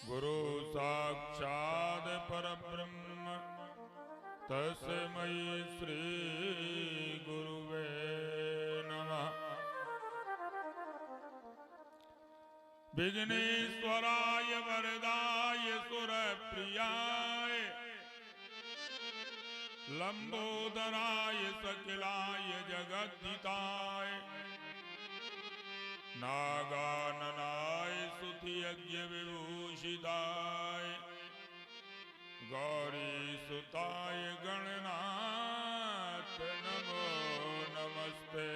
गुरु साक्षात् परब्रह्म तस्मै श्री गुरुवे नमः। विघ्नेश्वराय वरदाय सुरप्रियाय लंबोदराय सकिलाय जगद्धिताय नागाननाय स्तुतियज्ञ विभूषिताय गौरी सुताय गणनाथ नमो नमस्ते।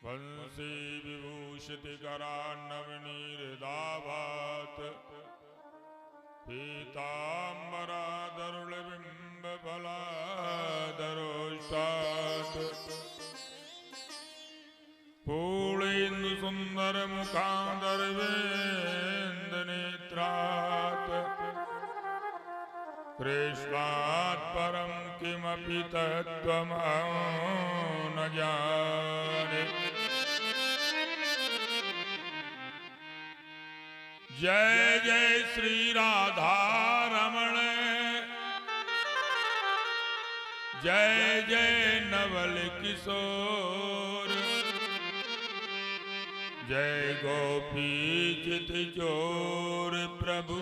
वंशी विभूषित करान्नवनीरदाभात पीताम्बरादरुलबिम्ब फलादरोष्टात् पूर्णेन्दु सुंदर मुखांदरवेन्द नेत्रात् कृष्णात् परं किमपि तत्त्वमहं न जाने। जय जय श्री राधा रमण जय जय नवल किशोर जय गोपी चित चोर प्रभु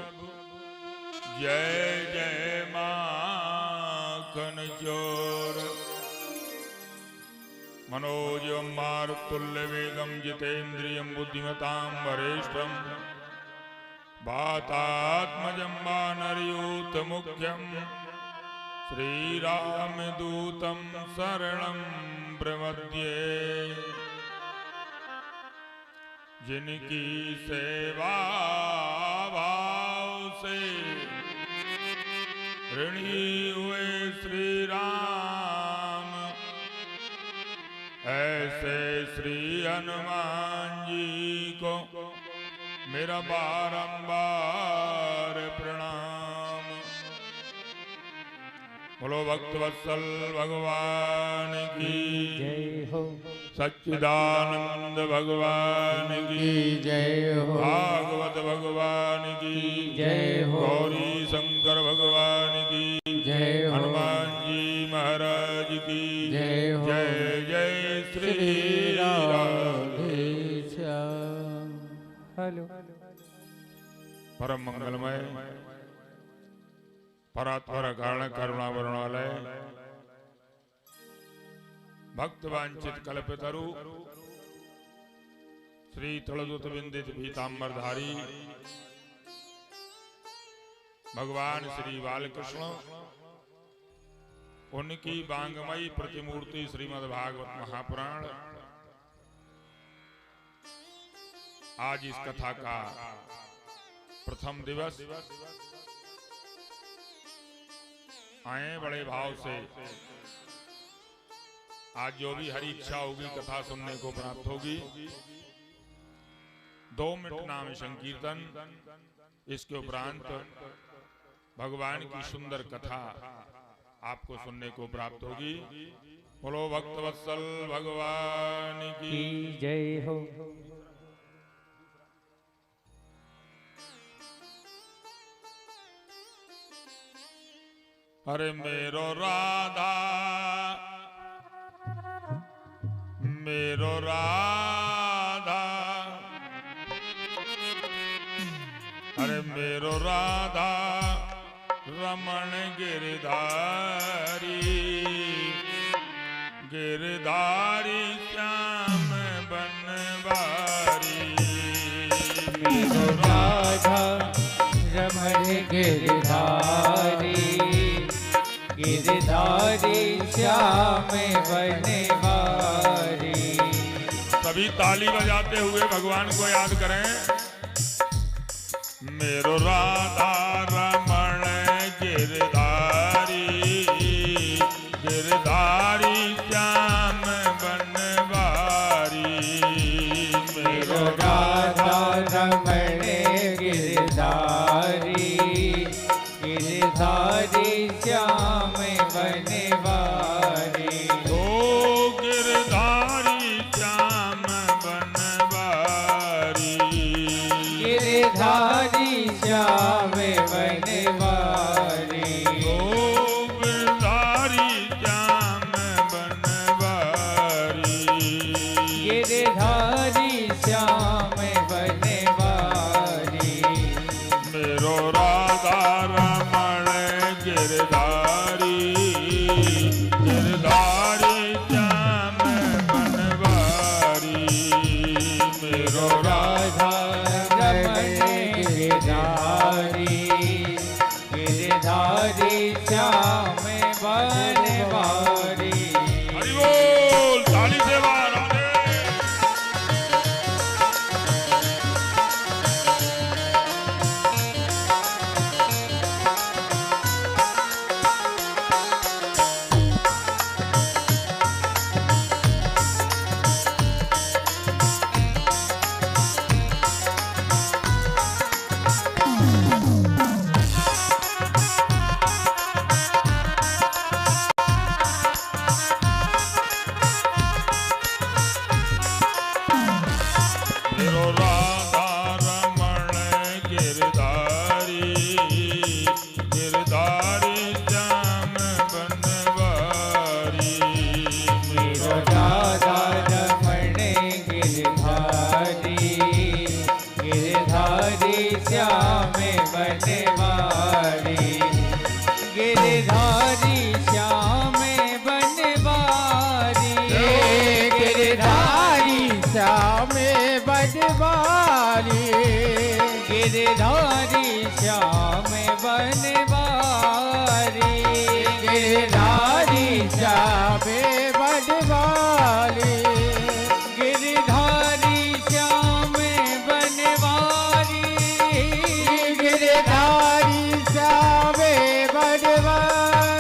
जय जय माखन चोर। मनोजं मारुतुल्य वेगं जितेन्द्रियं बुद्धिमतां वरिष्ठं वातात्मजं वानरयूथमुख्यं श्रीरामदूतं शरणं प्रपद्ये। जिनकी सेवा भाव से ऋणी हुए श्री राम ऐसे श्री हनुमान जी को मेरा बारंबार प्रणाम। बोलो भक्तवत्सल भगवान की जय हो, सच्चिदानंद भगवान की जय हो, भागवत भगवान की जय हो, गौरी शंकर भगवान की जय हो, हनुमान जी महाराज की जय हो, जय जय श्री राधे श्याम। हेलो परम मंगलमय परात्पर कारण करुणा वरुणालय भक्त वांछित कल्पतरु श्री तलदूत विंदित पीतांबरधारी भगवान श्री बालकृष्ण उनकी बांगमयी प्रतिमूर्ति श्रीमद् भागवत महापुराण आज इस कथा का प्रथम दिवस आए बड़े भाव से। आज जो भी हरी इच्छा होगी कथा सुनने को प्राप्त होगी। 2 मिनट नाम संकीर्तन, इसके उपरांत भगवान की सुंदर कथा आपको सुनने को प्राप्त होगी। बोलो भक्तवत्सल भगवान की जय हो। अरे मेरो राधा मेरो राधा अरे मेरो राधा रमण गिरधारी गिरधारी श्याम बनवारी। मेरो राधा रमण गिरधारी गिरधारी श्याम बनवारी। सभी ताली बजाते हुए भगवान को याद करें। मेरो राधा रमण गिरधारी गिरधारी श्याम बनवारी। मेरो राधा रमण गिरधारी गिरधारी श्याम बनवारी। ओ गिरधारी श्याम बनवारी। गिरधारी श्याम बनवारी। मेरो राधा रमण गिरधारी, गिरधारी श्याम बनवारी। मेरो राधा रमण गिरधारी, गिरधारी श्याम बनवारी। हरि बोल, ताली से बाहर आने। मेरो राधा रमण गिरधारी, गिरधारी श्याम बनवारी। मेरो राधा रमण गिरधारी, गिरधारी श्याम बनवारी। गिरधारी श्याम बनवारी, गिरधारी श्याम बनवारी। गिरधारी श्याम बनवारी, गिरधारी श्याम बनवारी। गिरधारी श्याम बनवारी, गिरधारी श्याम बनवारी।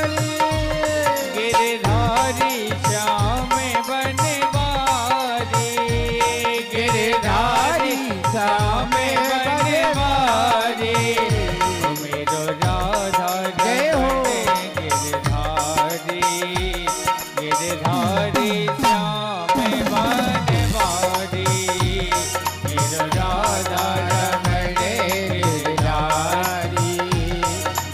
गिरधारी श्याम बनवारी, गिरधारी श्याम बनवारी। मेरो राधा जय हो गिरधारी, गिरधारी श्याम बनवारी। मेरो राधा रमण गिरधारी,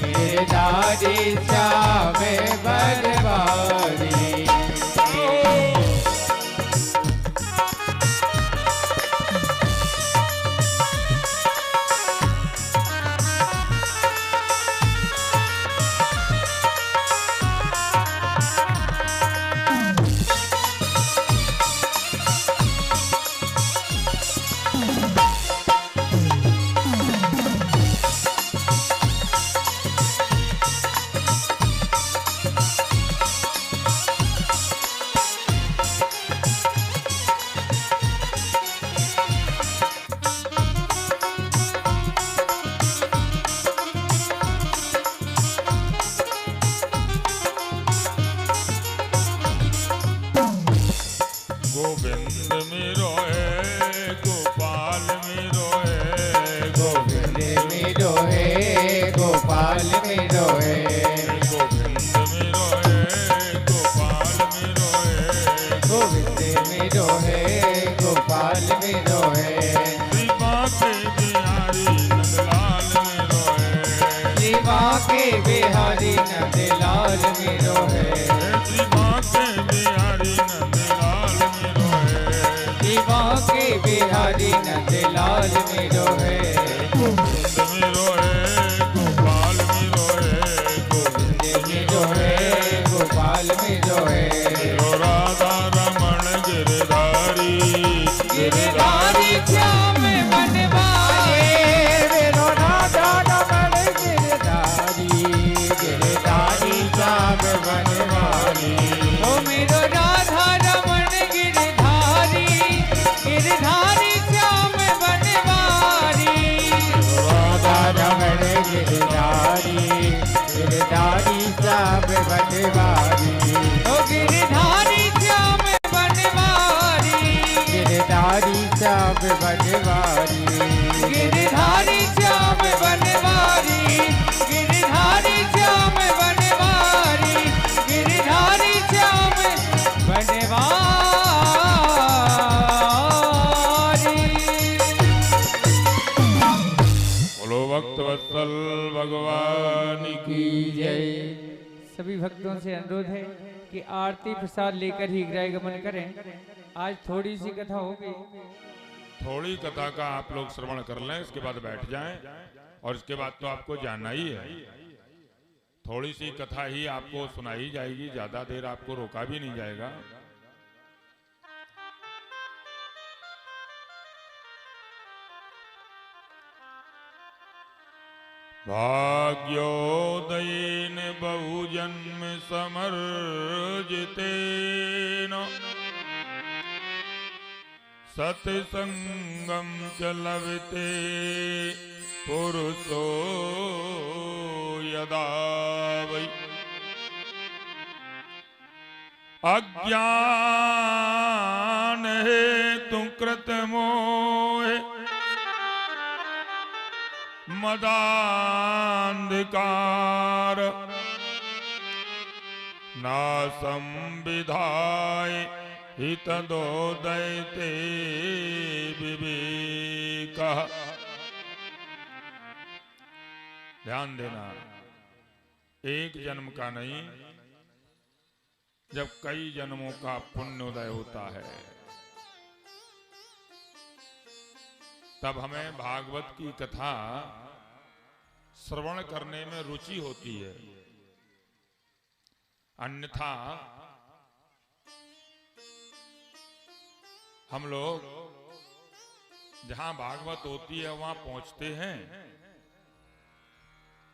गिरधारी श्याम बनवारी। गोविंद मेरो है, गोपाल मेरो है, गोविंद मेरो है, गोपाल मेरो है। गोविंद मेरो है, गोपाल मेरो है। गोविंद मेरो है, गोपाल मेरो है। श्री बांके बिहारी नंदलाल मेरो है, श्री बांके बिहारी नंदलाल मेरो है। श्री बांके बिहारी नंदलाल मेरो है। श्री बांके बिहारी नंदलाल मेरो है। गोविंद मेरो है, गोपाल मेरो है, गोविंद मेरो है, गोपाल मेरो है। मेरो राधा रमण गिरधारी, गिरधारी श्याम बनवारी। मेरो राधा रमण गिरधारी, गिरधारी श्याम बनवारी। ओ मेरो राधा रमण गिरधारी, गिरधारी श्याम बनवारी। राधा रमण गिरधारी, गिरधारी श्याम बनवारी। ओ गिरधारी श्याम बनवारी, गिरधारी श्याम बनवारी। गिरधारी श्याम बनवारी, गिरधारी श्याम बनवारी। गिरधारी श्याम बनवारी। बोलो भक्त वत्सल भगवान की जय। सभी भक्तों से अनुरोध है कि आरती प्रसाद लेकर ही गृह गमन करें। आज थोड़ी सी कथा होगी। थोड़ी कथा का आप लोग श्रवण कर लें, इसके बाद बैठ जाएं, और इसके बाद तो आपको जानना ही है। थोड़ी सी कथा ही आपको सुनाई जाएगी, ज्यादा देर आपको रोका भी नहीं जाएगा। भाग्योदयेन बहुजन्म समर्जितेन सत्संगम च लभते पुरुषो यदा वै अज्ञान हेतु कृत मोह मदांधकार ना संविधाय हितदोदयते विवेकः। ध्यान देना, एक जन्म का नहीं, जब कई जन्मों का पुण्योदय होता है तब हमें भागवत की कथा श्रवण करने में रुचि होती है। अन्यथा हम लोग जहां भागवत होती है वहां पहुंचते हैं,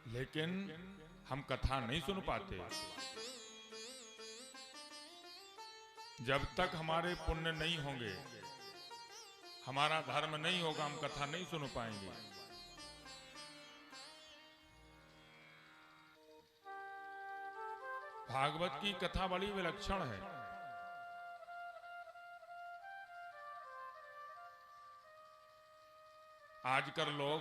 लेकिन हम कथा नहीं सुन पाते। जब तक हमारे पुण्य नहीं होंगे, हमारा धर्म नहीं होगा, हम कथा नहीं सुन पाएंगे। भागवत की कथा बड़ी विलक्षण है। आजकल लोग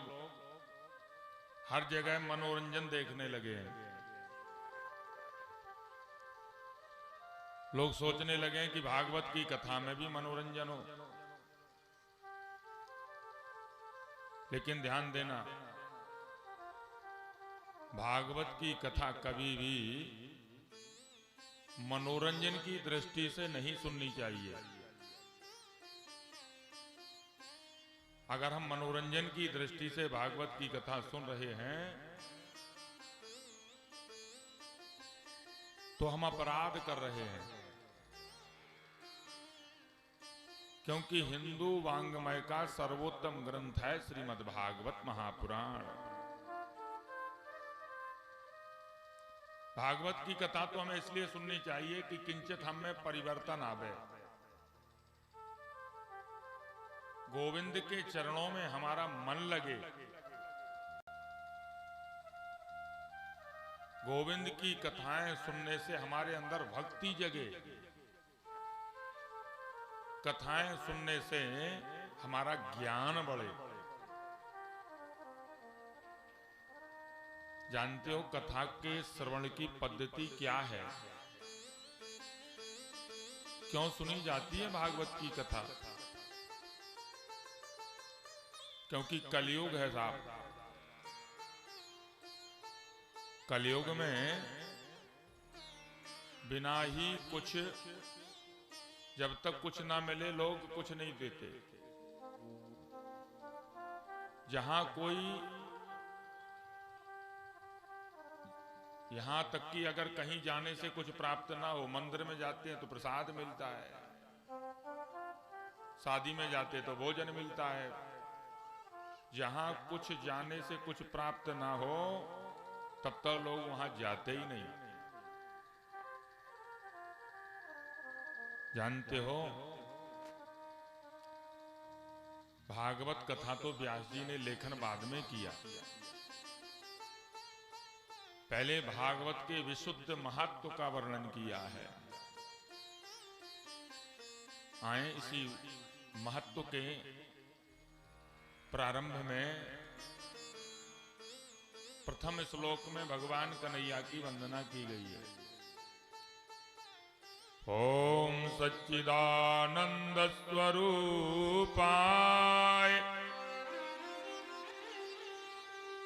हर जगह मनोरंजन देखने लगे हैं। लोग सोचने लगे कि भागवत की कथा में भी मनोरंजन हो, लेकिन ध्यान देना, भागवत की कथा कभी भी मनोरंजन की दृष्टि से नहीं सुननी चाहिए। अगर हम मनोरंजन की दृष्टि से भागवत की कथा सुन रहे हैं तो हम अपराध कर रहे हैं, क्योंकि हिंदू वांग्मय का सर्वोत्तम ग्रंथ है श्रीमद् भागवत महापुराण। भागवत की कथा तो हमें इसलिए सुननी चाहिए कि किंचित हम में परिवर्तन आवे, गोविंद के चरणों में हमारा मन लगे, गोविंद की कथाएं सुनने से हमारे अंदर भक्ति जगे, कथाएं सुनने से हमारा ज्ञान बढ़े। जानते हो कथा के श्रवण की पद्धति क्या है? क्यों सुनी जाती है भागवत की कथा? क्योंकि कलयुग है साहब। कलयुग में बिना ही कुछ, जब तक कुछ ना मिले लोग कुछ नहीं देते। जहां कोई, यहां तक कि अगर कहीं जाने से कुछ प्राप्त ना हो, मंदिर में जाते हैं तो प्रसाद मिलता है, शादी में जाते तो भोजन मिलता है। जहां कुछ जाने से कुछ प्राप्त ना हो तब तक लोग वहां जाते ही नहीं। जानते हो भागवत कथा तो व्यास जी ने लेखन बाद में किया। पहले भागवत के विशुद्ध महत्व का वर्णन किया है। आए इसी महत्व के प्रारंभ में प्रथम श्लोक में भगवान कन्हैया की वंदना की गई है। ओम सच्चिदानंद स्वरूपाय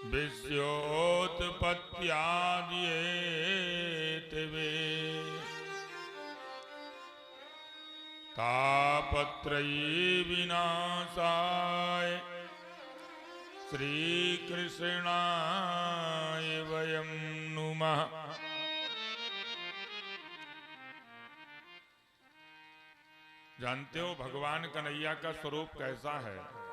विश्वोत्पत्त्यादिहेतवे तापत्रयी विनाशाय श्रीकृष्णाय वयं नुमः। जानते हो भगवान कन्हैया का स्वरूप कैसा है?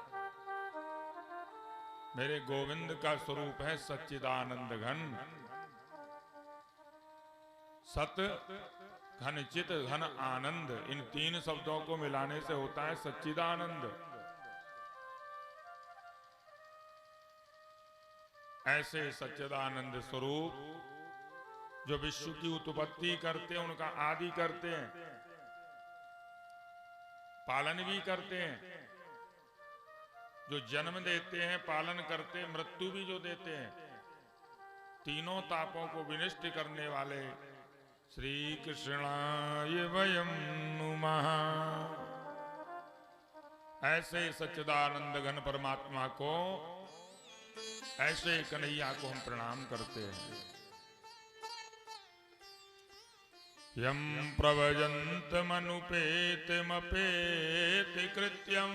मेरे गोविंद का स्वरूप है सच्चिदानंद घन। सत घन चित घन आनंद, इन तीन शब्दों को मिलाने से होता है सच्चिदानंद। ऐसे सच्चिदानंद स्वरूप जो विश्व की उत्पत्ति करते हैं, उनका आदि करते हैं, पालन भी करते हैं, जो जन्म देते हैं, पालन करते हैं, मृत्यु भी जो देते हैं, तीनों तापों को विनष्ट करने वाले श्री कृष्णाय वयं नुमः। ऐसे सच्चिदानंद घन परमात्मा को, ऐसे कन्हैया को हम प्रणाम करते हैं। यं प्रव्रजन्तमनुपेतमपेत कृत्यं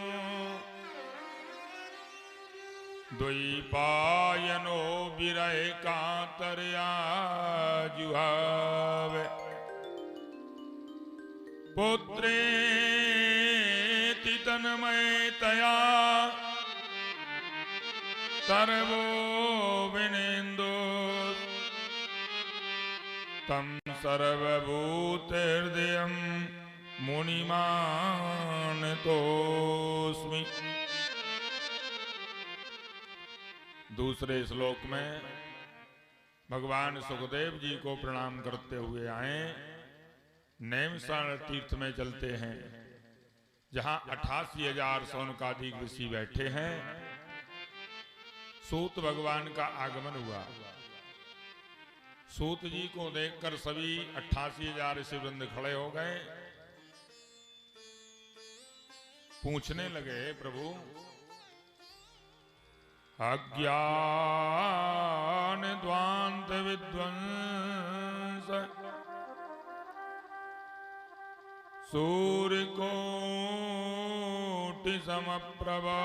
द्वैपायनो विरह कातरया जुहावे पुत्रेति तन्मयतया सर्वो विनेन्दु तं सर्वभूतहृदयं मुनिमानतोऽस्मि। दूसरे श्लोक में भगवान सुखदेव जी को प्रणाम करते हुए आए। नैमिषारण्य तीर्थ में चलते हैं, जहां 88,000 शौनकादिक ऋषि बैठे हैं। सूत भगवान का आगमन हुआ। सूत जी को देखकर सभी 88,000 ऋषि वृंद खड़े हो गए। पूछने लगे, प्रभु अज्ञान ध्वांत विध्वंस सूर्यकोटि समप्रभा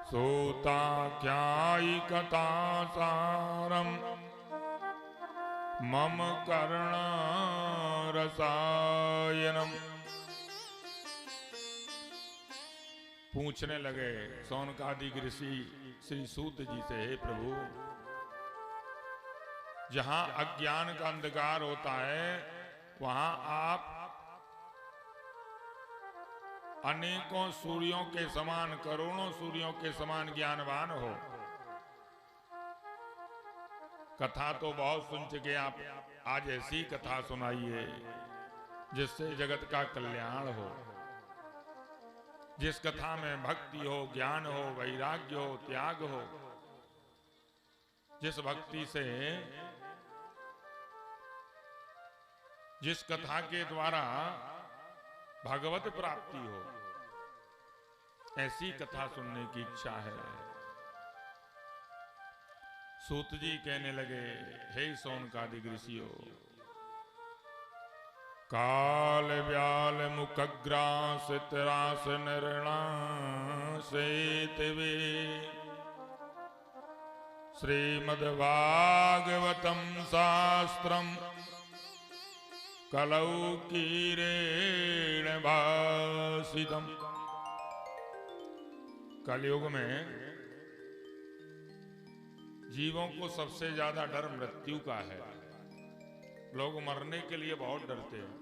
सूताख्यायि कथासारं मम कर्णरसायनम्। पूछने लगे शौनकादिक ऋषि श्री सूत जी से, हे प्रभु, जहां अज्ञान का अंधकार होता है, वहां आप अनेकों सूर्यों के समान, करोड़ों सूर्यों के समान ज्ञानवान हो। कथा तो बहुत सुन चुके आप, आज ऐसी कथा सुनाइए जिससे जगत का कल्याण हो, जिस कथा में भक्ति हो, ज्ञान हो, वैराग्य हो, त्याग हो, जिस भक्ति से, जिस कथा के द्वारा भगवत प्राप्ति हो, ऐसी कथा सुनने की इच्छा है। सूत जी कहने लगे, हे शौनकादिक ऋषियों, काल व्याल मुखग्रास त्रास निर्णासेतवे श्रीमद्भागवतं शास्त्रं कलौ कीरेण भासितम्। कलयुग में जीवों को सबसे ज्यादा डर मृत्यु का है। लोग मरने के लिए बहुत डरते हैं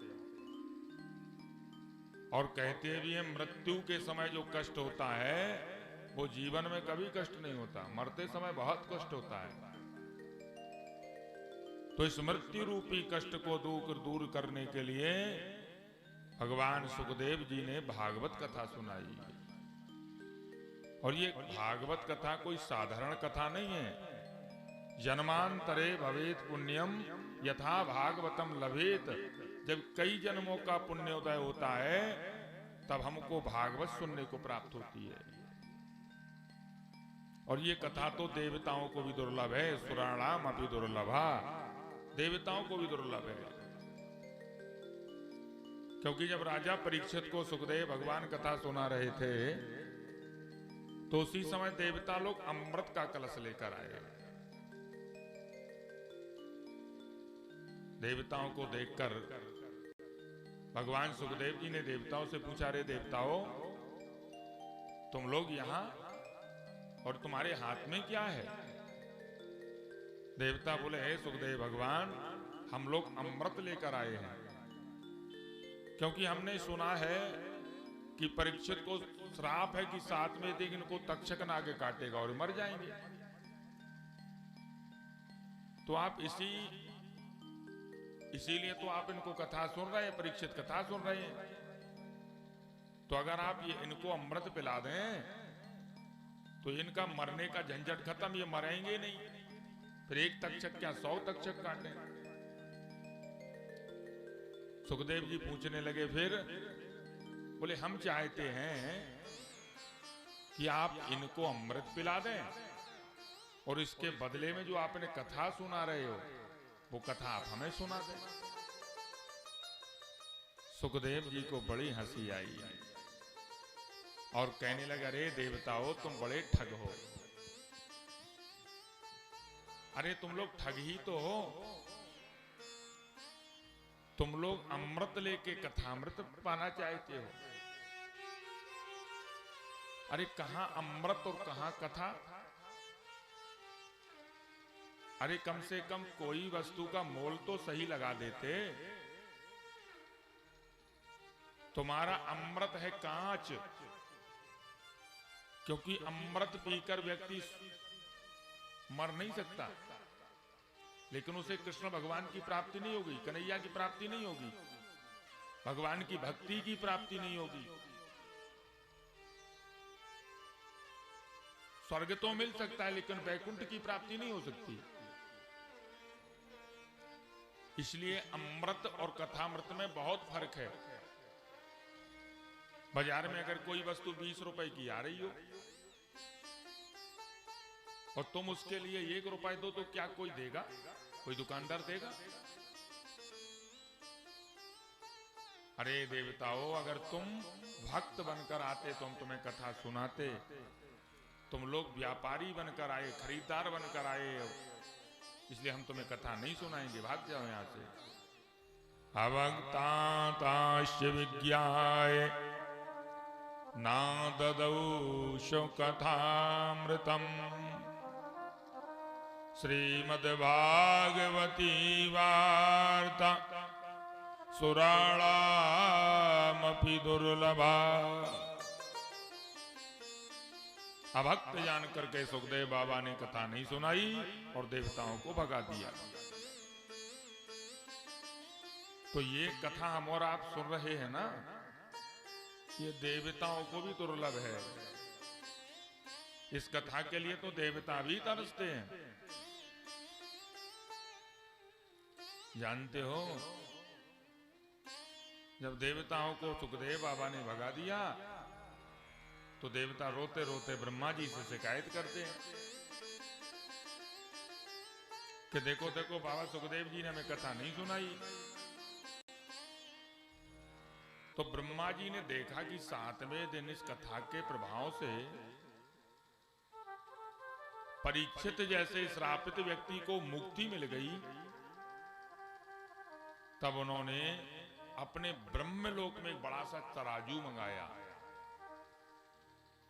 और कहते भी हैं मृत्यु के समय जो कष्ट होता है वो जीवन में कभी कष्ट नहीं होता, मरते समय बहुत कष्ट होता है। तो इस मृत्यु रूपी कष्ट को दूर करने के लिए भगवान सुखदेव जी ने भागवत कथा सुनाई। और ये भागवत कथा कोई साधारण कथा नहीं है। जन्मांतरे भवेत पुण्यम यथा भागवतम लभेत। जब कई जन्मों का पुण्योदय होता है तब हमको भागवत सुनने को प्राप्त होती है। और ये कथा तो देवताओं को भी दुर्लभ है, सुराणाम अपि दुर्लभा, देवताओं को भी दुर्लभ है। क्योंकि जब राजा परीक्षित को सुखदेव भगवान कथा सुना रहे थे तो उसी समय देवता लोग अमृत का कलश लेकर आए। देवताओं को देखकर भगवान सुखदेव जी ने देवताओं से पूछा, रे देवताओं, तुम लोग यहां और तुम्हारे हाथ में क्या है? देवता बोले, हे सुखदेव भगवान, हम लोग अमृत लेकर आए हैं, क्योंकि हमने सुना है कि परीक्षित को श्राप है कि 7वें दिन इनको तक्षक नाग काटेगा और मर जाएंगे। तो आप इसीलिए तो आप इनको कथा सुन रहे हैं, परीक्षित कथा सुन रहे हैं। तो अगर आप ये इनको अमृत पिला दें तो इनका मरने का झंझट खत्म, ये मरेंगे नहीं। फिर एक तक्षक क्या 100 तक्षक काटें। सुखदेव जी पूछने लगे, फिर बोले, हम चाहते हैं कि आप इनको अमृत पिला दें और इसके बदले में जो आपने कथा सुना रहे हो वो कथा आप हमें सुना दें। सुखदेव जी को बड़ी हंसी आई और कहने लगा, अरे देवताओं, तुम बड़े ठग हो। अरे तुम लोग ठग ही तो हो। तुम लोग अमृत लेके कथामृत पाना चाहते हो। अरे कहां अमृत और कहां कथा? अरे कम से कम कोई वस्तु का मोल तो सही लगा देते। तुम्हारा अमृत है कांच, क्योंकि अमृत पीकर व्यक्ति मर नहीं सकता, लेकिन उसे कृष्ण भगवान की प्राप्ति नहीं होगी, कन्हैया की प्राप्ति नहीं होगी, भगवान की भक्ति की प्राप्ति नहीं होगी। स्वर्ग तो मिल सकता है लेकिन वैकुंठ की प्राप्ति नहीं हो सकती। इसलिए अमृत और कथामृत में बहुत फर्क है। बाजार में अगर कोई वस्तु 20 रुपए की आ रही हो और तुम उसके लिए 1 रुपए दो तो क्या कोई देगा? कोई दुकानदार देगा? अरे देवताओं, अगर तुम भक्त बनकर आते तो हम तुम्हें कथा सुनाते। तुम लोग व्यापारी बनकर आए, खरीदार बनकर आए, इसलिए हम तुम्हें कथा नहीं सुनाएंगे, भाग जाओ यहां से। अवक्ताताश्च विज्ञाय नाददौ कथामृतम् श्रीमद्भागवती वार्ता सुराणामपि दुर्लभा। अभक्त जान करके सुखदेव बाबा ने कथा नहीं सुनाई और देवताओं को भगा दिया। तो ये कथा हम और आप सुन रहे हैं ना, ये देवताओं को भी दुर्लभ है। इस कथा के लिए तो देवता भी तरसते हैं। जानते हो, जब देवताओं को सुखदेव बाबा ने भगा दिया तो देवता रोते रोते ब्रह्मा जी से शिकायत करते हैं कि देखो देखो बाबा सुखदेव जी ने हमें कथा नहीं सुनाई। तो ब्रह्मा जी ने देखा कि 7वें दिन इस कथा के प्रभाव से परीक्षित जैसे श्रापित व्यक्ति को मुक्ति मिल गई। तब उन्होंने अपने ब्रह्मलोक में एक बड़ा सा तराजू मंगाया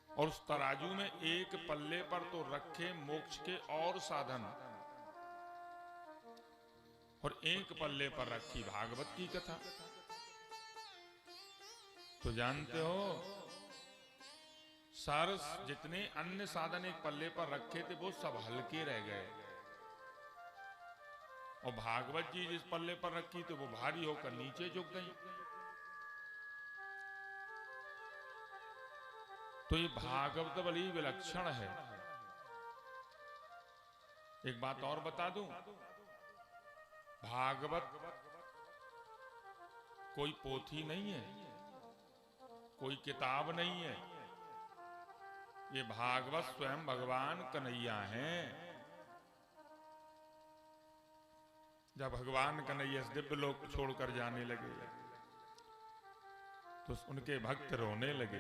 और उस तराजू में एक पल्ले पर तो रखे मोक्ष के और साधन और एक पल्ले पर रखी भागवत की कथा। तो जानते हो, सारे जितने अन्य साधन एक पल्ले पर रखे थे वो सब हल्के रह गए और भागवत जी जिस पल्ले पर रखी थी वो भारी होकर नीचे झुक गई। तो ये भागवत बड़ी विलक्षण है। एक बात और बता दूं, भागवत कोई पोथी नहीं है, कोई किताब नहीं है। ये भागवत स्वयं भगवान कन्हैया हैं। जब भगवान कन्हैया दिव्य लोक छोड़कर जाने लगे तो उनके भक्त रोने लगे।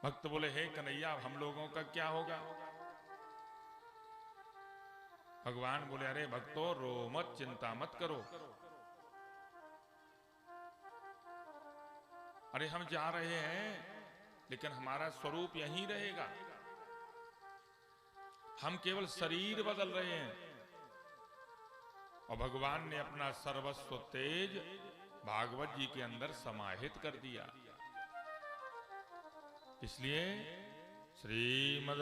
भक्त बोले, हे कन्हैया, हम लोगों का क्या होगा? भगवान बोले, अरे भक्तों, रो मत, चिंता मत करो। अरे हम जा रहे हैं, लेकिन हमारा स्वरूप यहीं रहेगा। हम केवल शरीर बदल रहे हैं। और भगवान ने अपना सर्वस्व तेज भागवत जी के अंदर समाहित कर दिया। इसलिए श्रीमद्भागवतोख्येहम्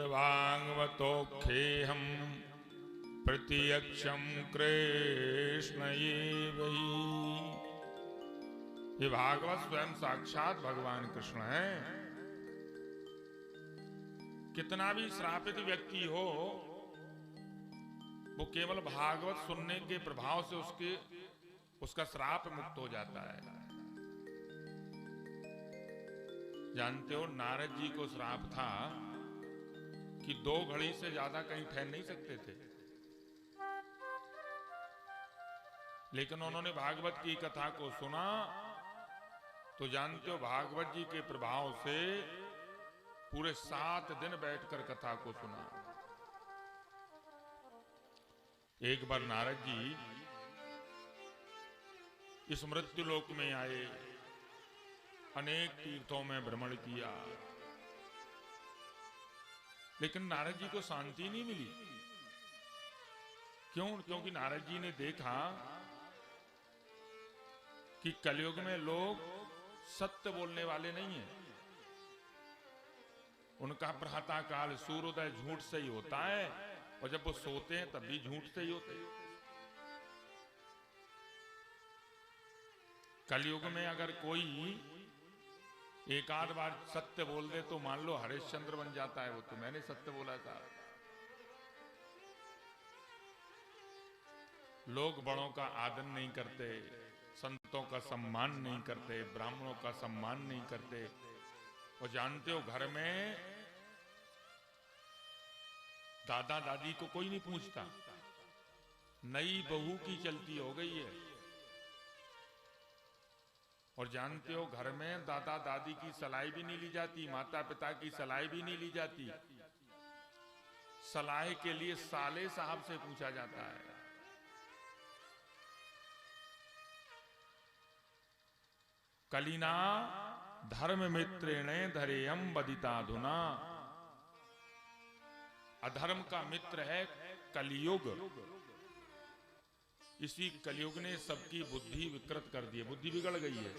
प्रत्यक्षं कृष्ण एवहि। ये भागवत स्वयं साक्षात भगवान कृष्ण है। कितना भी श्रापित व्यक्ति हो, वो केवल भागवत सुनने के प्रभाव से उसका श्राप मुक्त हो जाता है। जानते हो, नारद जी को श्राप था कि 2 घड़ी से ज्यादा कहीं ठहर नहीं सकते थे। लेकिन उन्होंने भागवत की कथा को सुना, तो जानते हो, भागवत जी के प्रभाव से पूरे 7 दिन बैठकर कथा को सुना। एक बार नारद जी इस मृत्यु लोक में आए, अनेक तीर्थों में भ्रमण किया, लेकिन नारद जी को शांति नहीं मिली। क्यों? क्योंकि नारद जी ने देखा कि कलयुग में लोग सत्य बोलने वाले नहीं हैं। उनका प्रातः काल सूर्योदय झूठ से ही होता है, और जब वो सोते हैं तब भी झूठ से ही होते हैं। कलयुग में अगर कोई एक आध बार सत्य बोल दे तो मान लो हरिश्चंद्र बन जाता है वो, तो मैंने सत्य बोला था। लोग बड़ों का आदर नहीं करते, संतों का सम्मान नहीं करते, ब्राह्मणों का सम्मान नहीं करते। और जानते हो, घर में दादा दादी को कोई नहीं पूछता। नई बहू की चलती हो गई है। और जानते हो, घर में दादा दादी की सलाह भी नहीं ली जाती, माता पिता की सलाह भी नहीं ली जाती। सलाह के लिए साले साहब से पूछा जाता है। कलिना धर्म मित्रेणे धरेयम बदिताधुना। अधर्म का मित्र है कलियुग। इसी कलियुग ने सबकी बुद्धि विकृत कर दी है, बुद्धि बिगड़ गई है।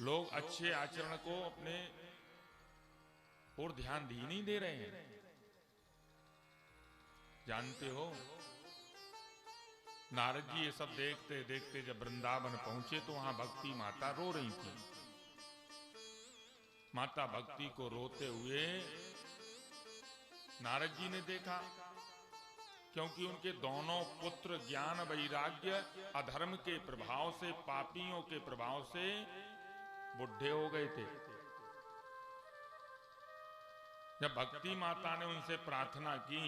लोग अच्छे आचरण को अपने और ध्यान ही नहीं दे रहे हैं। जानते हो, नारद जी ये सब देखते देखते जब वृंदावन पहुंचे तो वहां भक्ति माता रो रही थी। माता भक्ति को रोते हुए नारद जी ने देखा, क्योंकि उनके दोनों पुत्र ज्ञान वैराग्य अधर्म के प्रभाव से, पापियों के प्रभाव से बुढ़े हो गए थे। जब भक्ति माता ने उनसे प्रार्थना की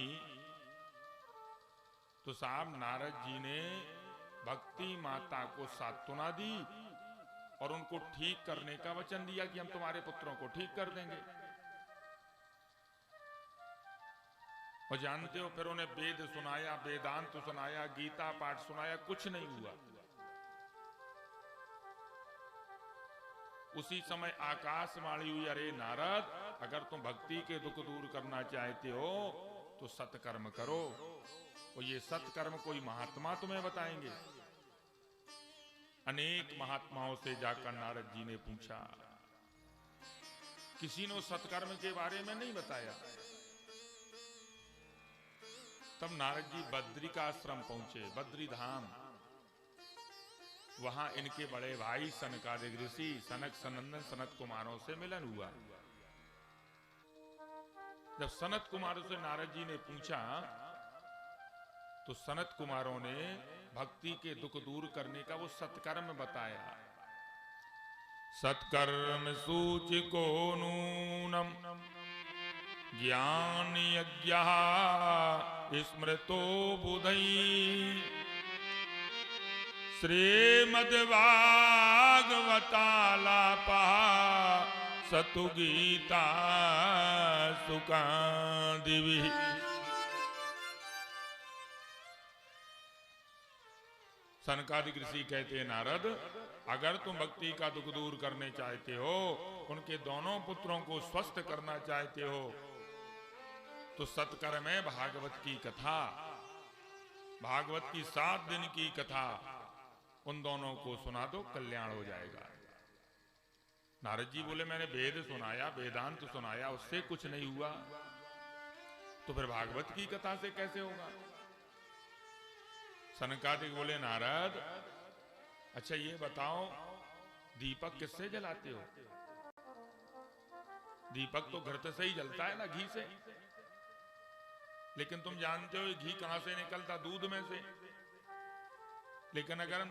तो साहब नारद जी ने भक्ति माता को सांत्वना दी और उनको ठीक करने का वचन दिया कि हम तुम्हारे पुत्रों को ठीक कर देंगे। और जानते हो, फिर उन्हें वेद सुनाया, वेदांत सुनाया, गीता पाठ सुनाया, कुछ नहीं हुआ। उसी समय आकाशवाणी हुई, अरे नारद, अगर तुम भक्ति के दुख दूर करना चाहते हो तो सत्कर्म करो। और ये सत्कर्म कोई महात्मा तुम्हें बताएंगे। अनेक महात्माओं से जाकर नारद जी ने पूछा, किसी ने सत्कर्म के बारे में नहीं बताया। तब नारद जी बद्री का आश्रम पहुंचे, बद्री धाम। वहां इनके बड़े भाई सनकादिक ऋषि सनक सनंदन सनत कुमारों से मिलन हुआ। जब सनत कुमारों से नारद जी ने पूछा तो सनत कुमारों ने भक्ति के दुख दूर करने का वो सत्कर्म बताया। सत्कर्म सूचिको नूनम ज्ञान यज्ञ स्मृतो बुधई श्रीमद्भागवतालापा सतु गीता सुकादिवी। सनकादिक ऋषि कहते हैं, नारद अगर तुम भक्ति का दुख दूर करने चाहते हो, उनके दोनों पुत्रों को स्वस्थ करना चाहते हो, तो सत्कर्म है भागवत की कथा, भागवत की 7 दिन की कथा उन दोनों को सुना दो, कल्याण हो जाएगा। नारद जी बोले मैंने वेद सुनाया, वेदांत सुनाया, उससे कुछ नहीं हुआ, तो फिर भागवत की कथा से कैसे होगा। सनकादिक बोले नारद अच्छा ये बताओ दीपक किससे जलाते हो? दीपक तो घर से ही जलता है ना, घी से। लेकिन तुम जानते हो ये घी कहां से निकलता? दूध में से। लेकिन अगर हम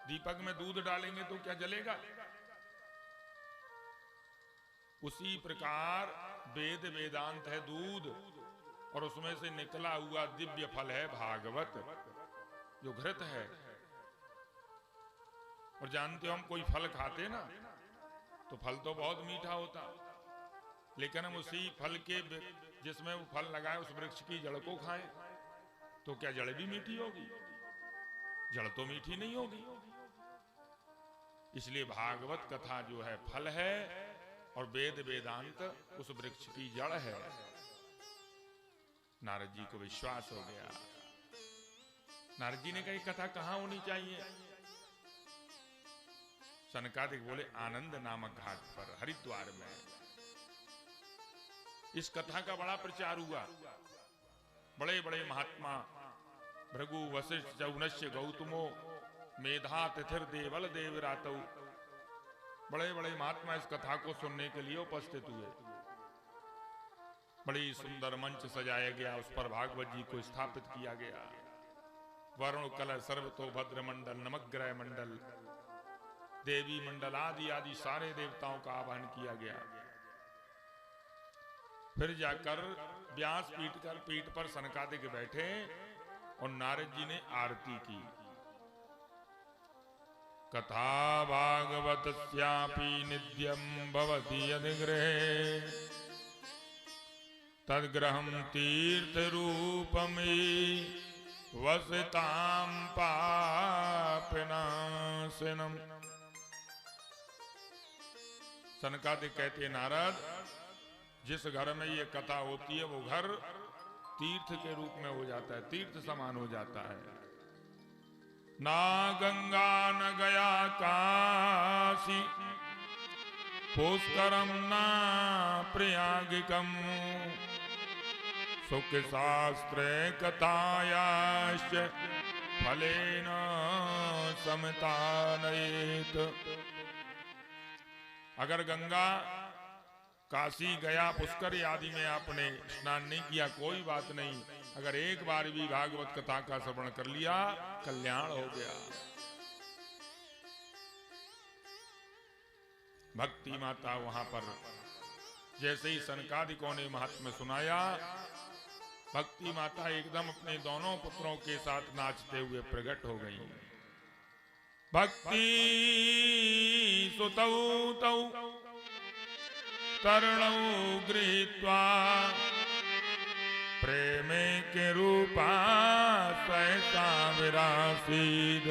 दीपक में दूध डालेंगे तो क्या जलेगा? उसी प्रकार वेद वेदांत है दूध, और उसमें से निकला हुआ दिव्य फल है भागवत, जो घृत है। और जानते हो हम कोई फल खाते ना, तो फल तो बहुत मीठा होता, लेकिन हम उसी फल के जिसमें वो फल लगाए उस वृक्ष की जड़ को खाएं, तो क्या जड़ भी मीठी होगी? जड़ तो मीठी नहीं होगी। इसलिए भागवत कथा जो है फल है, और वेद वेदांत उस वृक्ष की जड़ है। नारद जी को विश्वास हो गया। नारद जी ने कहा कथा कहां होनी चाहिए? सनकादिक बोले आनंद नामक घाट पर, हरिद्वार में। इस कथा का बड़ा प्रचार हुआ। बड़े बड़े महात्मा भृगु वशिष्ठ चौनश्य गौतमो मेधा तिथिर देवल देवरातौ, बड़े बड़े महात्मा इस कथा को सुनने के लिए उपस्थित हुए। बड़ी सुंदर मंच सजाया गया, उस पर भागवत जी को स्थापित किया गया। वरुण कलश सर्वतो भद्र मंडल, नवग्रह मंडल, देवी मंडल आदि आदि सारे देवताओं का आवाहन किया गया। फिर जाकर व्यास पीठ पर सनकादिक बैठे और नारद जी ने आरती की। कथा भागवतस्यापि नित्यं भवति यदिगृहे, तद्गृहं तीर्थरूपमे वसतां पापनाशनम्। सनकादिक कहते नारद जिस घर में ये कथा होती है वो घर तीर्थ के रूप में हो जाता है, तीर्थ समान हो जाता है। ना गंगा न गया काशी, पुष्करम ना प्रयागिकम, सुख शास्त्रे कथायाश्च फलेन समतानयेत। अगर गंगा काशी गया, पुष्कर आदि में आपने स्नान नहीं किया, कोई बात नहीं, अगर एक बार भी भागवत कथा का श्रवण कर लिया कल्याण हो गया। भक्ति माता वहां पर जैसे ही सनकादिकों ने महात्म्य सुनाया, भक्ति माता एकदम अपने दोनों पुत्रों के साथ नाचते हुए प्रकट हो गई। भक्ति सुतौ तौ तरणौ गृहीत्वा, प्रेमे के रूपा सहसा विरासीद।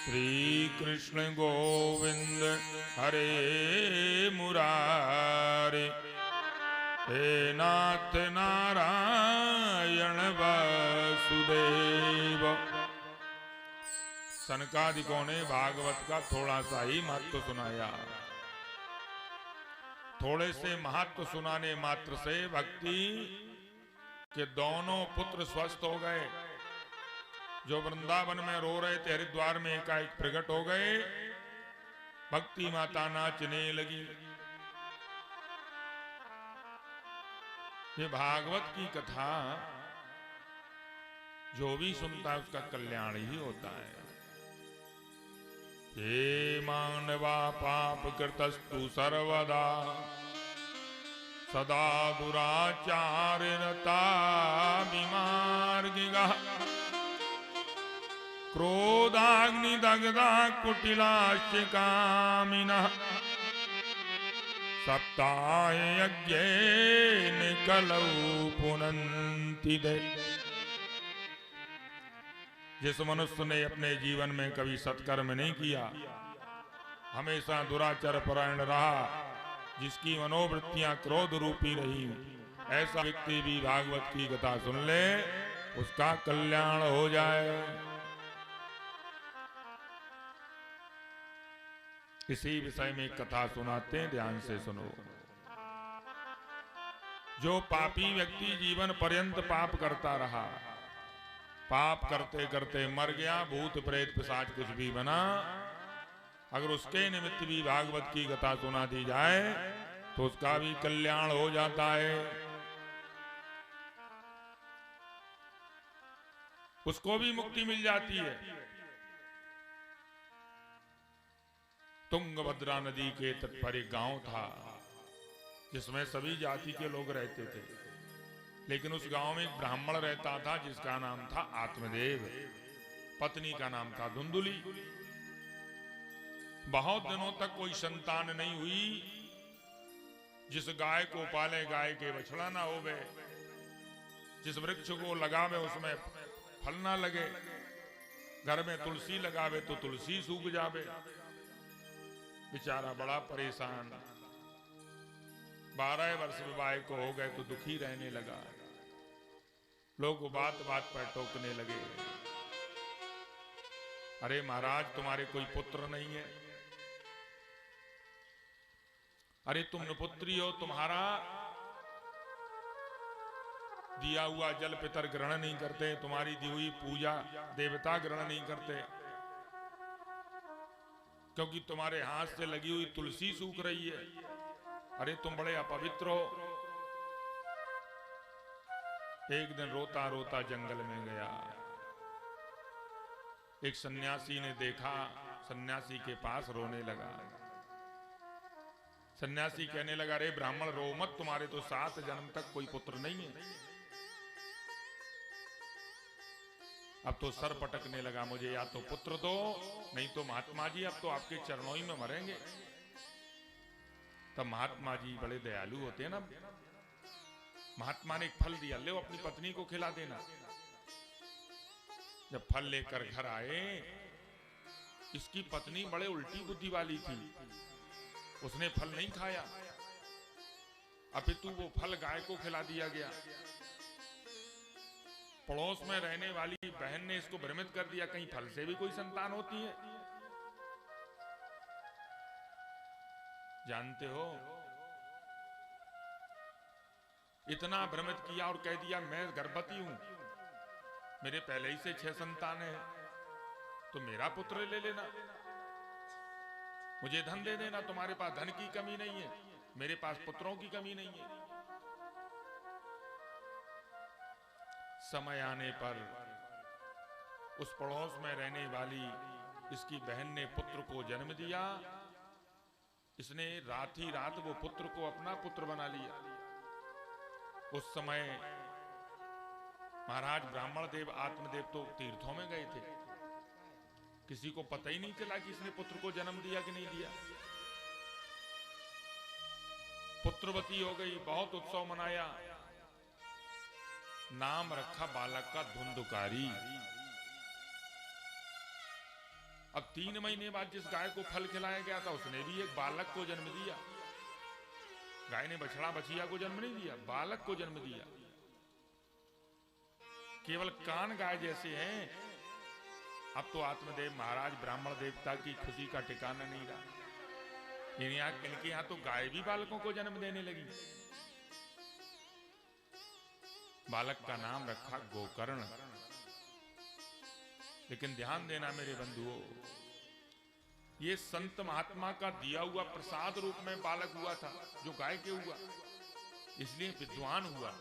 श्री कृष्ण गोविंद हरे मुरारे, हे नाथ नारायण वासुदेव। सनकादिकों ने भागवत का थोड़ा सा ही महत्व सुनाया। थोड़े से महत्व सुनाने मात्र से भक्ति के दोनों पुत्र स्वस्थ हो गए। जो वृंदावन में रो रहे थे हरिद्वार में एकाएक प्रकट हो गए। भक्ति माता नाचने लगी। ये भागवत की कथा जो भी सुनता है उसका कल्याण ही होता है। ये मानवा पाप कृतस्तु सर्वदा, सदा दुराचारिणता विमार्गिगः, क्रोधाग्नि दग्धा कुटिलाश्च कामिनः सप्ताह यज्ञेन कलौ पुनन्ति दे। जिस मनुष्य ने अपने जीवन में कभी सत्कर्म नहीं किया, हमेशा दुराचार परायण रहा, जिसकी मनोवृत्तियां क्रोध रूपी रही, ऐसा व्यक्ति भी भागवत की कथा सुन ले, उसका कल्याण हो जाए। इसी विषय में कथा सुनाते हैं, ध्यान से सुनो। जो पापी व्यक्ति जीवन पर्यंत पाप करता रहा, पाप करते करते मर गया, भूत प्रेत पिशाच कुछ भी बना, अगर उसके निमित्त भी भागवत की कथा सुना दी जाए तो उसका भी कल्याण हो जाता है। उसको भी मुक्ति मिल जाती है। तुंगभद्रा नदी के तट पर एक गांव था जिसमें सभी जाति के लोग रहते थे, लेकिन उस गांव में एक ब्राह्मण रहता था जिसका नाम था आत्मदेव, पत्नी का नाम था धुंधुली। बहुत दिनों तक कोई संतान नहीं हुई। जिस गाय को पाले गाय के बछड़ा ना होवे, जिस वृक्ष को लगावे उसमें फल ना लगे, घर में तुलसी लगावे तो तुलसी सूख जावे। बेचारा बड़ा परेशान। 12 वर्ष विवाह को हो गए तो दुखी रहने लगा। लोग बात बात पर टोकने लगे, अरे महाराज तुम्हारे कोई पुत्र नहीं है, अरे तुम नपुत्री हो, तुम्हारा दिया हुआ जल पितर ग्रहण नहीं करते, तुम्हारी दी हुई पूजा देवता ग्रहण नहीं करते, क्योंकि तुम्हारे हाथ से लगी हुई तुलसी सूख रही है, अरे तुम बड़े अपवित्र हो। एक दिन रोता रोता जंगल में गया। एक सन्यासी ने देखा, सन्यासी के पास रोने लगा। सन्यासी कहने लगा, अरे ब्राह्मण रो मत, तुम्हारे तो 7 जन्म तक कोई पुत्र नहीं है। अब तो सर पटकने लगा, मुझे या तो पुत्र दो, नहीं तो महात्मा जी अब तो आपके चरणों ही में मरेंगे। तब महात्मा जी बड़े दयालु होते हैं ना, महात्मा ने एक फल दिया, ले अपनी पत्नी को खिला देना। जब फल लेकर घर आए, इसकी पत्नी बड़े उल्टी बुद्धि वाली थी, उसने फल नहीं खाया, अपितु वो फल गाय को खिला दिया गया। पड़ोस में रहने वाली बहन ने इसको भ्रमित कर दिया, कहीं फल से भी कोई संतान होती है। जानते हो, इतना भ्रमित किया और कह दिया मैं गर्भवती हूं, मेरे पहले ही से 6 संतान है, तो मेरा पुत्र ले लेना, मुझे धन दे देना, तुम्हारे पास धन की कमी नहीं है, मेरे पास पुत्रों की कमी नहीं है। समय आने पर उस पड़ोस में रहने वाली इसकी बहन ने पुत्र को जन्म दिया। इसने रात ही रात वो पुत्र को अपना पुत्र बना लिया। उस समय महाराज ब्राह्मण देव आत्मदेव तो तीर्थों में गए थे, किसी को पता ही नहीं चला कि इसने पुत्र को जन्म दिया कि नहीं दिया। पुत्रवती हो गई, बहुत उत्सव मनाया, नाम रखा बालक का धुंधुकारी। अब 3 महीने बाद जिस गाय को फल खिलाया गया था उसने भी एक बालक को जन्म दिया। गाय ने बछड़ा बछिया को जन्म नहीं दिया, बालक को जन्म दिया। केवल कान गाय जैसे हैं। अब तो आत्मदेव महाराज ब्राह्मण देवता की खुशी का ठिकाना नहीं रहा। इनके यहां तो गाय भी बालकों को जन्म देने लगी। बालक का नाम रखा गोकर्ण। लेकिन ध्यान देना मेरे बंधुओं, ये संत महात्मा का दिया हुआ प्रसाद रूप में बालक हुआ था, जो गाय के हुआ, इसलिए विद्वान हुआ।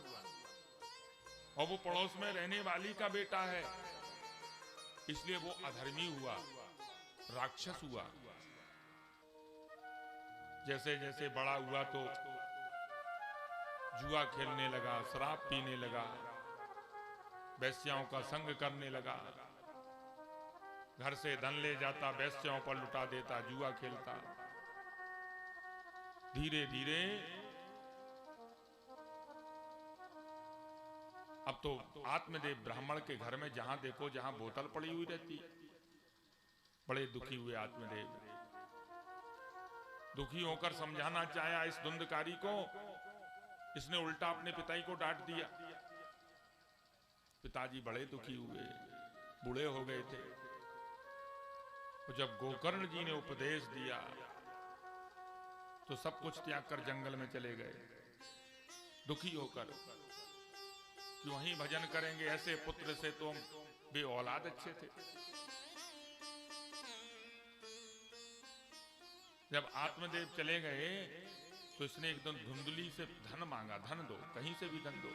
और वो पड़ोस में रहने वाली का बेटा है, इसलिए वो अधर्मी हुआ, राक्षस हुआ। जैसे जैसे बड़ा हुआ तो जुआ खेलने लगा, शराब पीने लगा, वेश्याओं का संग करने लगा, घर से धन ले जाता, वेश्याओं पर लुटा देता, जुआ खेलता। धीरे धीरे अब तो आत्मदेव ब्राह्मण के घर में जहां देखो जहां बोतल पड़ी हुई रहती। बड़े दुखी हुए आत्मदेव। दुखी होकर समझाना चाहा इस धुंधकारी को, इसने उल्टा अपने पिताजी को डांट दिया। पिताजी बड़े दुखी हुए, बूढ़े हो गए थे। तो जब गोकर्ण जी ने उपदेश दिया तो सब कुछ त्याग कर जंगल में चले गए, दुखी होकर कि वहीं भजन करेंगे, ऐसे पुत्र से तो बे औलाद अच्छे थे। जब आत्मदेव चले गए तो इसने एकदम धुंधली से धन मांगा, धन दो, कहीं से भी धन दो।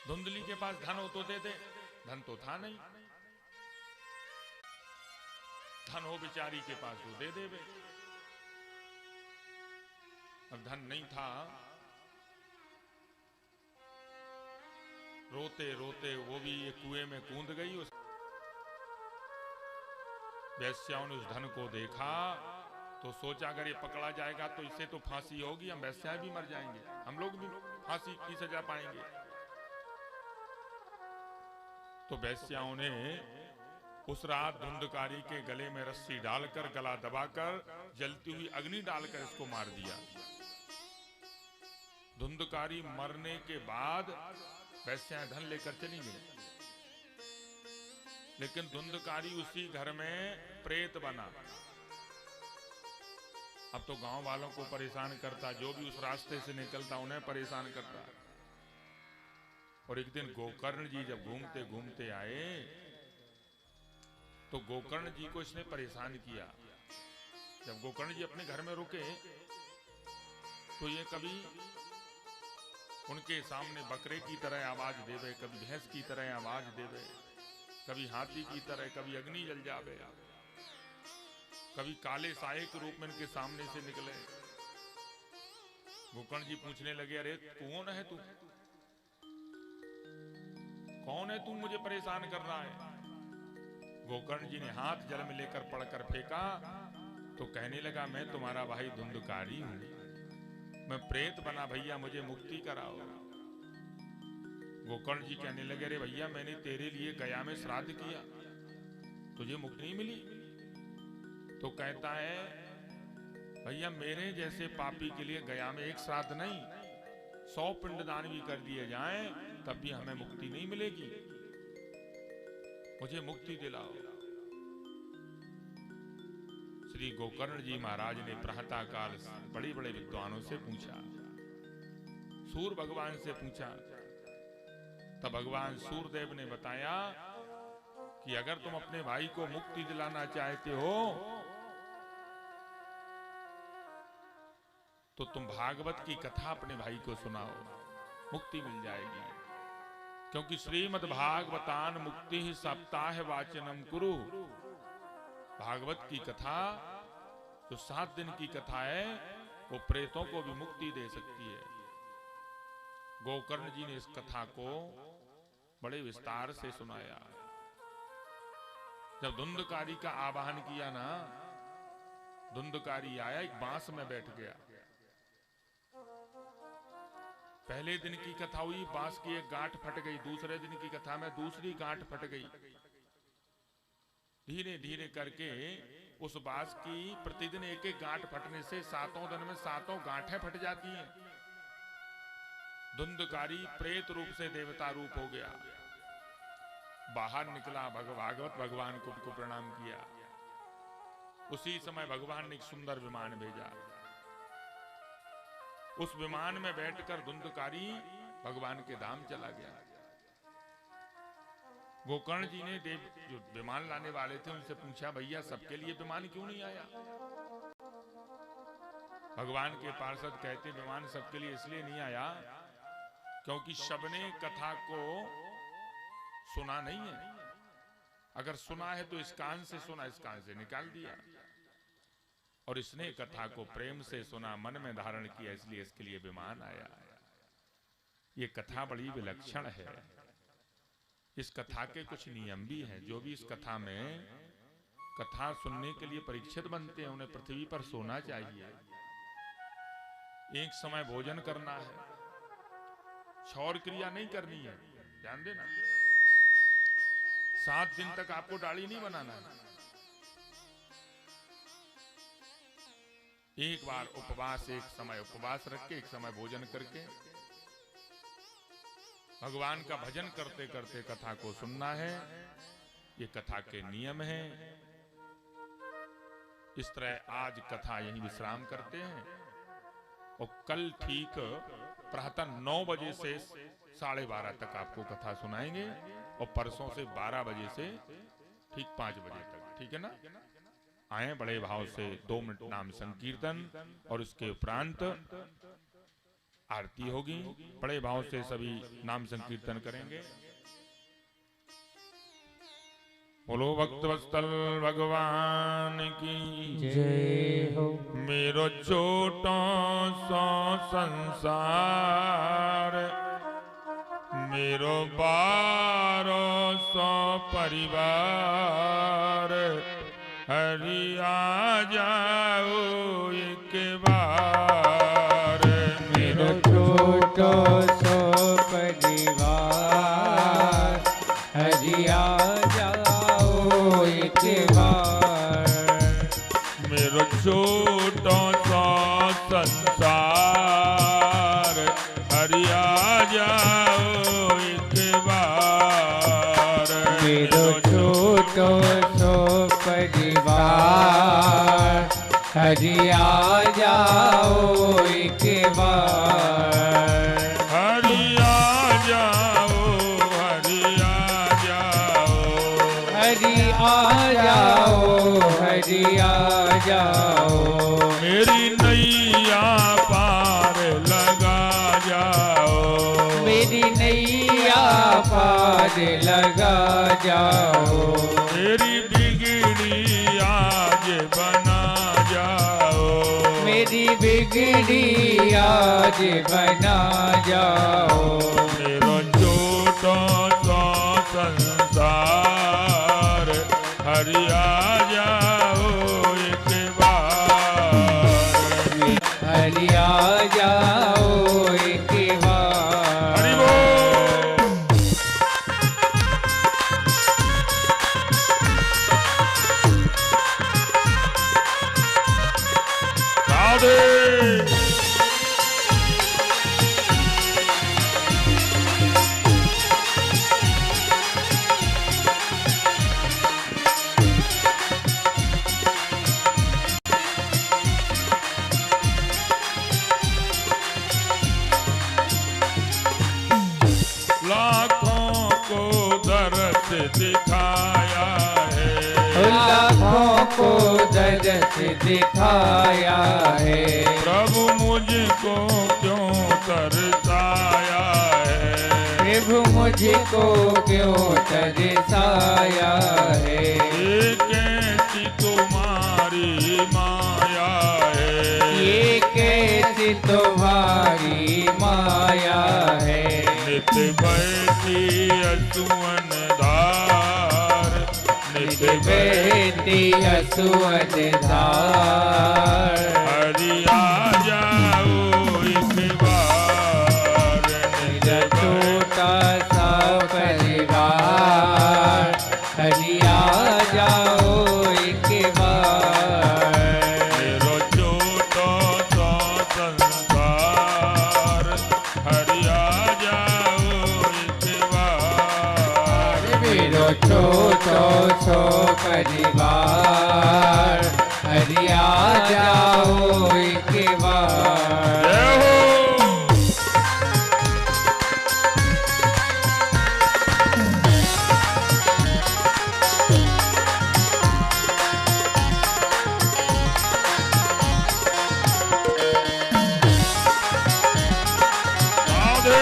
धुंधली के पास धन हो तो दे दे, धन तो था नहीं। धन हो बेचारी के पास तो दे दे। अब धन नहीं था, रोते रोते वो भी एक कुएं में कूद गई। उस वैश्याओं ने उस धन को देखा तो सोचा अगर ये पकड़ा जाएगा तो इससे तो फांसी होगी, हम वैश्याएं भी मर जाएंगे, हम लोग भी फांसी की सजा पाएंगे। तो वैश्याओं ने उस रात धुंधकारी के गले में रस्सी डालकर, गला दबाकर, जलती हुई अग्नि डालकर इसको मार दिया। धुंधकारी मरने के बाद वैश्याएं धन लेकर चली गई, लेकिन धुंधकारी उसी घर में प्रेत बना। अब तो गांव वालों को परेशान करता, जो भी उस रास्ते से निकलता उन्हें परेशान करता। और एक दिन गोकर्ण जी जब घूमते घूमते आए तो गोकर्ण जी को इसने परेशान किया। जब गोकर्ण जी अपने घर में रुके तो ये कभी उनके सामने बकरे की तरह आवाज देवे, कभी भैंस की तरह आवाज देवे, कभी हाथी की तरह, कभी अग्नि जल जावे, कभी काले साये के रूप में इनके सामने से निकले। गोकर्ण जी पूछने लगे, अरे कौन है तू, कौन है तू, मुझे परेशान कर रहा है? गोकर्ण जी ने हाथ जल में लेकर पड़कर फेंका तो कहने लगा, मैं तुम्हारा भाई धुंधकारी हूं, मैं प्रेत बना, भैया मुझे मुक्ति कराओ। गोकर्ण जी कहने लगे, अरे भैया मैंने तेरे लिए गया में श्राद्ध किया, तुझे मुक्ति नहीं मिली? तो कहता है, भैया मेरे जैसे पापी के लिए गया में एक श्राद्ध नहीं, 100 पिंडदान भी कर दिए जाएं तब भी हमें मुक्ति नहीं मिलेगी, मुझे मुक्ति दिलाओ। श्री गोकर्ण जी महाराज ने प्रातः काल बड़े बड़े विद्वानों से पूछा, सूर्य भगवान से पूछा। तब भगवान सूर्यदेव ने बताया कि अगर तुम अपने भाई को मुक्ति दिलाना चाहते हो तो तुम भागवत की कथा अपने भाई को सुनाओ, मुक्ति मिल जाएगी। क्योंकि श्रीमद् भागवतान मुक्ति ही सप्ताह वाचनम कुरु, भागवत की कथा जो 7 दिन की कथा है वो प्रेतों को भी मुक्ति दे सकती है। गोकर्ण जी ने इस कथा को बड़े विस्तार से सुनाया। जब धुंधकारी का आवाहन किया ना, धुंधकारी आया, एक बांस में बैठ गया। पहले दिन की कथा हुई, बांस की एक गांठ फट गई, दूसरे दिन की कथा में दूसरी गांठ फट गई। धीरे धीरे करके उस बांस की प्रतिदिन एक एक गांठ फटने से 7 दिन में 7 गांठें फट जाती हैं। धुंधकारी प्रेत रूप से देवता रूप हो गया, बाहर निकला, भागवत भगवान को प्रणाम किया। उसी समय भगवान ने एक सुंदर विमान भेजा। उस विमान में बैठकर धुंधकारी भगवान के धाम चला गया। गोकर्ण जी ने जो विमान लाने वाले थे उनसे पूछा, भैया सबके लिए विमान क्यों नहीं आया? भगवान के पार्षद कहते, विमान सबके लिए इसलिए नहीं आया क्योंकि सबने कथा को सुना नहीं है। अगर सुना है तो इस कान से सुना, इस कान से निकाल दिया। और इसने कथा को प्रेम से सुना, मन में धारण किया, इसलिए इसके लिए विमान आया। ये कथा बड़ी विलक्षण है। इस कथा के कुछ नियम भी हैं। जो भी इस कथा में कथा सुनने के लिए परीक्षित बनते हैं उन्हें पृथ्वी पर सोना चाहिए, एक समय भोजन करना है, क्षौर क्रिया नहीं करनी है, ध्यान देना। 7 दिन तक आपको दाढ़ी नहीं बनाना है। एक बार उपवास, एक समय उपवास रख के एक समय भोजन करके भगवान का भजन करते करते कथा को सुनना है। ये कथा के नियम हैं। इस तरह आज कथा यहीं विश्राम करते हैं और कल ठीक प्रातः 9 बजे से 12:30 तक आपको कथा सुनाएंगे और परसों से 12 बजे से ठीक 5 बजे तक, ठीक है ना। आए बड़े भाव से 2 मिनट नाम संकीर्तन और उसके उपरांत आरती होगी। बड़े भाव से सभी नाम संकीर्तन करेंगे। बोलो भक्तवत्सल भगवान की जय हो। मेरो छोटो सो संसार, मेरो 1200 परिवार, हरि आ जाओ एक बार। मेरो छोटो सो परिवार, हरि आ जाओ एक बार। मेरो छोटो सो संसार, हरि आ जाओ एक बार। मेरो छोटो सो परिवार, हरि आ जाओ एक बार। हरि आ जाओ, हरि आ जाओ, हरि आ जाओ, हरि आ जाओ। मेरी नैया पार लगा जाओ, मेरी नैया पार लगा जाओ। मेरी बिगड़ी आज बना जाओ, मेरी बिगड़ी आज बना जाओ। मेरो छोटो सो संसार, हरि आ जाओ एक बार। हरि आ जाओ एक बार। हरि बोल। राधे। लाखों को दर्द दिखाया है, लाखों को दर्द दिखाया है। प्रभु मुझको क्यों तरसाया है, प्रभु मुझको क्यों तरसाया है। ये कैसी तुम्हारी माया है, ये कैसी तुम्हारी माया है। नित बहती असुवन धार, नित बहती असुवन धार। हरि आ जाओ एक बार। मेरा छोटा सा परिवार, हरि आ जाओ एक बार। मेरो छोटो सो संसार, हरि आ जाओ एक बार। मेरो छोटो सो परिवार, हरि आ जाओ एक बार। जय हो। राधे।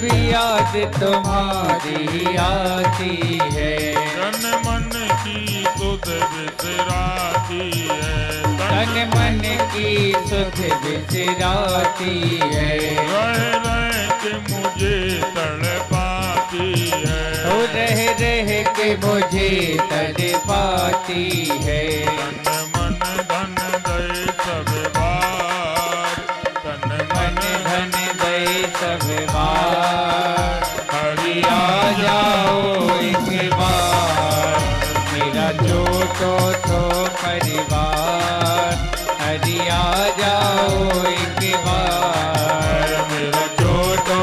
भी याद तुम्हारी आती है। तन मन की सुध बिसराती है। तन मन की सुध बिसराती है। रह के मुझे तड़पाती है। रह के मुझे तड़पाती है। तन मन धन दे सब बार। तन मन धन दे सब बार। हरि आ जाओ एक बार मेरा छोटो परिवार। हरि आ जाओ एक बार मेरा छोटो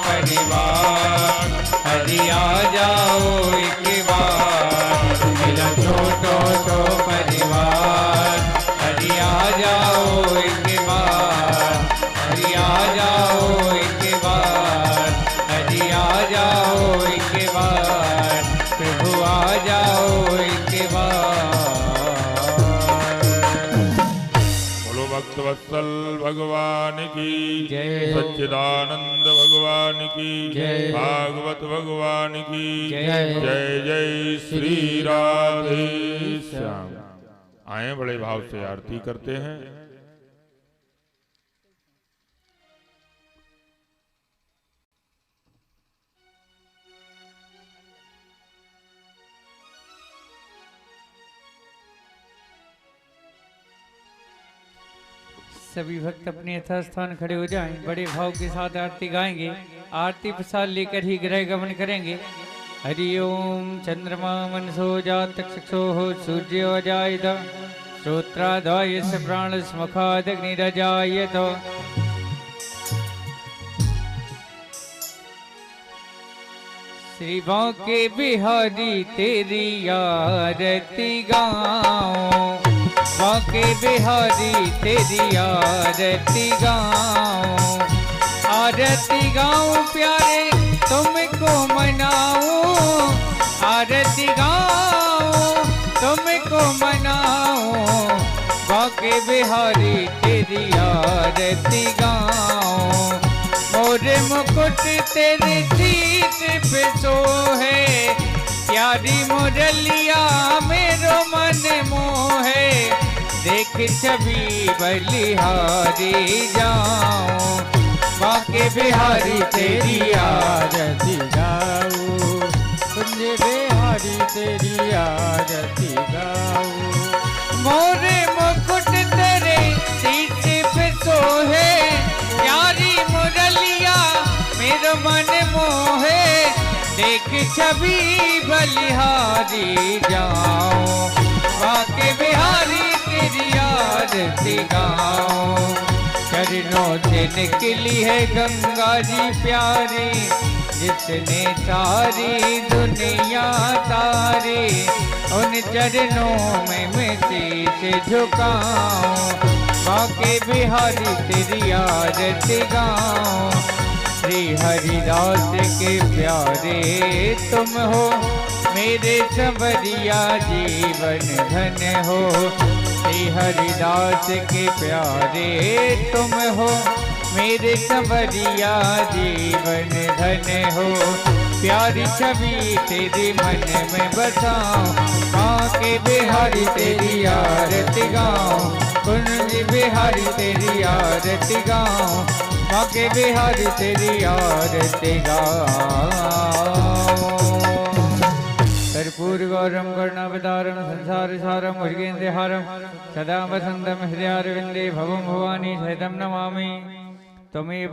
परिवार। हरि आ जाओ एक बार मेरा छोटो परिवार। हरि आ जाओ एक बार। हरि आ जाओ एक बार। हरि आ जाओ एक बार। प्रभु आ जाओ एक बार। बोलो भक्तवत्सल भगवान की जय। सच्चिदानंद भगवान की जय। भागवत भगवान की जय। जय जय श्री राधे श्याम। आए बड़े भाव से आरती करते हैं। सभी भक्त अपने यथास्थान खड़े हो जाएं। बड़े भाव के साथ आरती गाएंगे। आरती प्रसाद लेकर ही गृह गमन करेंगे। हरि ओम चंद्रमा मनसो जात चक्षुषो सूर्यो जायत श्रोत्रादयस प्राणस्मुखादग्निरजायत। श्री बांके बिहारी तेरी आरती गाऊं। बांके बिहारी तेरी आरती गाऊं। आरती गाऊं प्यारे तुमको मनाऊं। आरती गाऊं तुमको मनाऊं। बांके बिहारी तेरी आरती गाऊं। मोरे मुकुट तेरे सीत पे सोहे। प्यारी मुरलिया मेरो मन मोहे। देख छवि बलिहारी जाऊं। बांके बिहारी तेरी आरती गाऊं। कुंज बिहारी तेरी आरती गाऊं। मोरे मुकुट तेरे सीत पे सोहे। प्यारी मुरलिया मेरो मन मोहे। देख छवि बलिहारी जाऊं। बांके बिहारी तेरी आरती गाऊं। चरणों से निकली है गंगा जी प्यारी। जिसने सारी दुनिया तारी। उन चरणों में मैं शीश झुकाऊं। बांके बिहारी तेरी आरती गाऊं। श्री हरिदास के प्यारे तुम हो। मेरे संवरिया जीवन धन हो। श्री हरिदास के प्यारे तुम हो। मेरे संवरिया जीवन धन हो। प्यारी छवि तेरी मन में बसाऊं। बांके बिहारी तेरी आरती गाऊं। कुंज बिहारी तेरी आरती गाऊं। बांके बिहारी तेरी आरती गाऊं। कर्पूर गौरम करुणावतारम संसार सारम भुजगेन्द्रहारम सदा वसंतम हृदयारविंदे भवम भवानी सहितं नमामि। त्वमेव